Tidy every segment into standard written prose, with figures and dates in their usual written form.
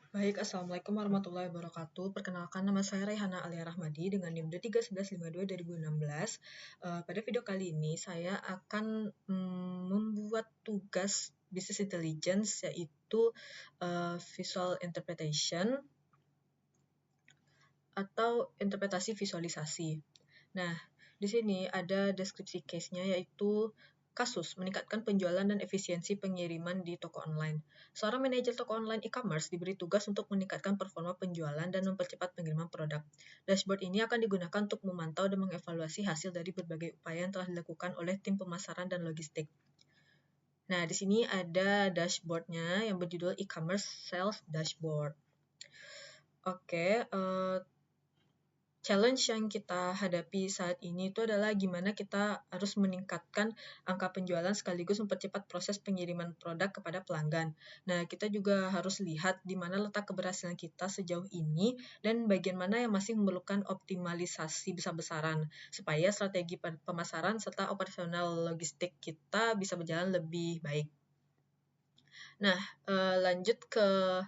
Baik, Assalamualaikum warahmatullahi wabarakatuh. Perkenalkan, nama saya Raihana Alia Rahmadi dengan NIM 231152 2016. Pada video kali ini, saya akan membuat tugas Business Intelligence, yaitu Visual Interpretation atau interpretasi visualisasi. Nah, di sini ada deskripsi case-nya, yaitu kasus meningkatkan penjualan dan efisiensi pengiriman di toko online. Seorang manajer toko online e-commerce diberi tugas untuk meningkatkan performa penjualan dan mempercepat pengiriman produk. Dashboard ini akan digunakan untuk memantau dan mengevaluasi hasil dari berbagai upaya yang telah dilakukan oleh tim pemasaran dan logistik. Nah, di sini ada dashboard-nya yang berjudul e-commerce sales dashboard. Oke, challenge yang kita hadapi saat ini itu adalah gimana kita harus meningkatkan angka penjualan sekaligus mempercepat proses pengiriman produk kepada pelanggan. Nah, kita juga harus lihat di mana letak keberhasilan kita sejauh ini dan bagian mana yang masih memerlukan optimalisasi besar-besaran supaya strategi pemasaran serta operasional logistik kita bisa berjalan lebih baik. Nah, lanjut ke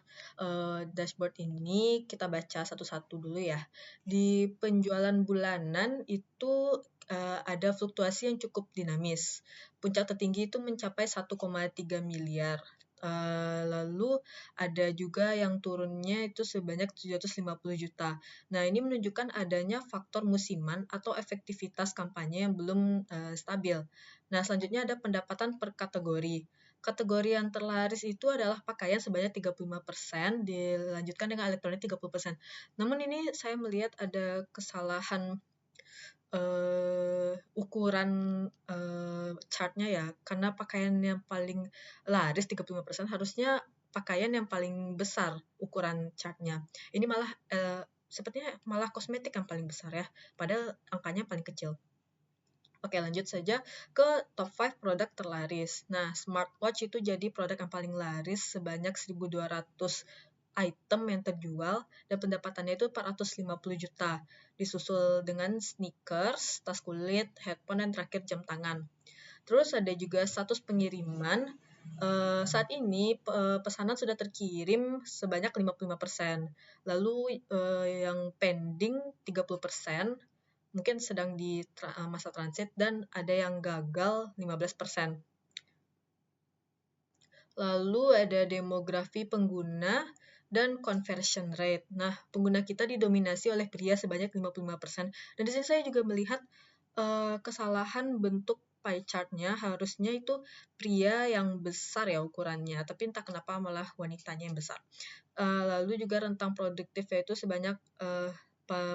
dashboard ini, kita baca satu-satu dulu ya. Di penjualan bulanan itu ada fluktuasi yang cukup dinamis. Puncak tertinggi itu mencapai 1,3 miliar. Lalu ada juga yang turunnya itu sebanyak 750 juta. Nah, ini menunjukkan adanya faktor musiman atau efektivitas kampanye yang belum stabil. Nah, selanjutnya ada pendapatan per kategori. Kategori yang terlaris itu adalah pakaian sebanyak 35%, dilanjutkan dengan elektronik 30%. Namun ini saya melihat ada kesalahan ukuran chartnya ya, karena pakaian yang paling laris 35% harusnya pakaian yang paling besar ukuran chartnya. Ini malah sepertinya malah kosmetik yang paling besar ya, padahal angkanya paling kecil. Oke, lanjut saja ke top 5 produk terlaris. Nah, smartwatch itu jadi produk yang paling laris sebanyak 1.200 item yang terjual dan pendapatannya itu 450 juta. Disusul dengan sneakers, tas kulit, headphone, dan terakhir jam tangan. Terus ada juga status pengiriman. Saat ini pesanan sudah terkirim sebanyak 55%. Lalu yang pending 30%, mungkin sedang di masa transit, dan ada yang gagal 15%. Lalu ada demografi pengguna dan conversion rate. Nah, pengguna kita didominasi oleh pria sebanyak 55%. Dan di sini saya juga melihat kesalahan bentuk pie chart-nya, harusnya itu pria yang besar ya ukurannya, tapi entah kenapa malah wanitanya yang besar. Lalu juga rentang produktif yaitu sebanyak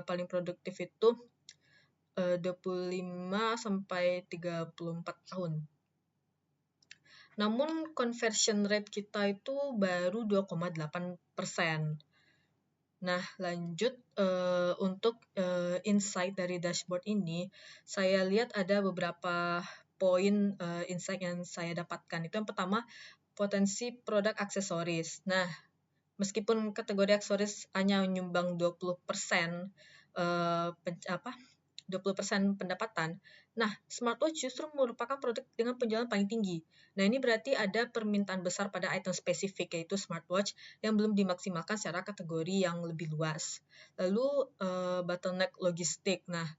paling produktif itu 25 sampai 34 tahun. Namun conversion rate kita itu baru 2,8%. Nah, lanjut untuk insight dari dashboard ini, saya lihat ada beberapa poin insight yang saya dapatkan. Itu yang pertama, potensi produk aksesoris. Nah, meskipun kategori aksesoris hanya menyumbang 20% 20% pendapatan. Nah, smartwatch justru merupakan produk dengan penjualan paling tinggi. Nah, ini berarti ada permintaan besar pada item spesifik, yaitu smartwatch, yang belum dimaksimalkan secara kategori yang lebih luas. Lalu, bottleneck logistik. Nah,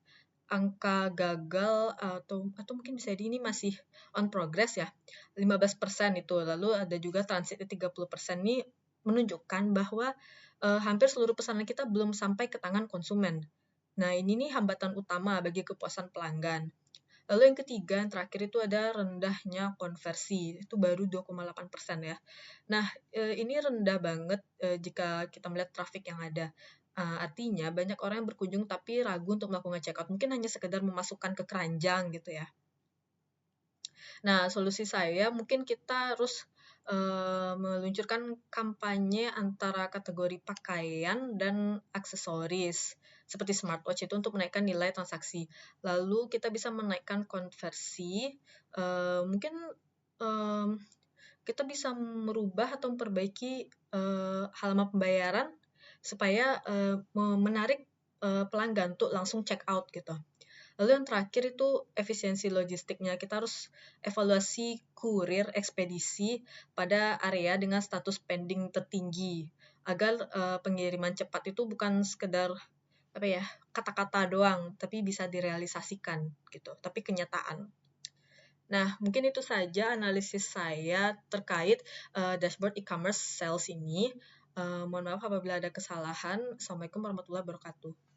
angka gagal atau mungkin bisa ini masih on progress ya, 15% itu. Lalu ada juga transit 30%. Ini menunjukkan bahwa hampir seluruh pesanan kita belum sampai ke tangan konsumen. Nah, ini nih hambatan utama bagi kepuasan pelanggan. Lalu yang ketiga, yang terakhir itu ada rendahnya konversi. Itu baru 2,8% ya. Nah, ini rendah banget jika kita melihat traffic yang ada. Artinya banyak orang yang berkunjung tapi ragu untuk melakukan checkout. Mungkin hanya sekedar memasukkan ke keranjang gitu ya. Nah, solusi saya mungkin kita harus meluncurkan kampanye antara kategori pakaian dan aksesoris seperti smartwatch itu untuk menaikkan nilai transaksi. Lalu kita bisa menaikkan konversi, mungkin kita bisa merubah atau memperbaiki halaman pembayaran supaya menarik pelanggan untuk langsung check out gitu. Lalu yang terakhir itu efisiensi logistiknya. Kita harus evaluasi kurir ekspedisi pada area dengan status pending tertinggi agar pengiriman cepat itu bukan sekedar kata-kata doang, tapi bisa direalisasikan gitu, tapi kenyataan. Nah, mungkin itu saja analisis saya terkait dashboard e-commerce sales ini. Mohon maaf apabila ada kesalahan. Assalamualaikum warahmatullahi wabarakatuh.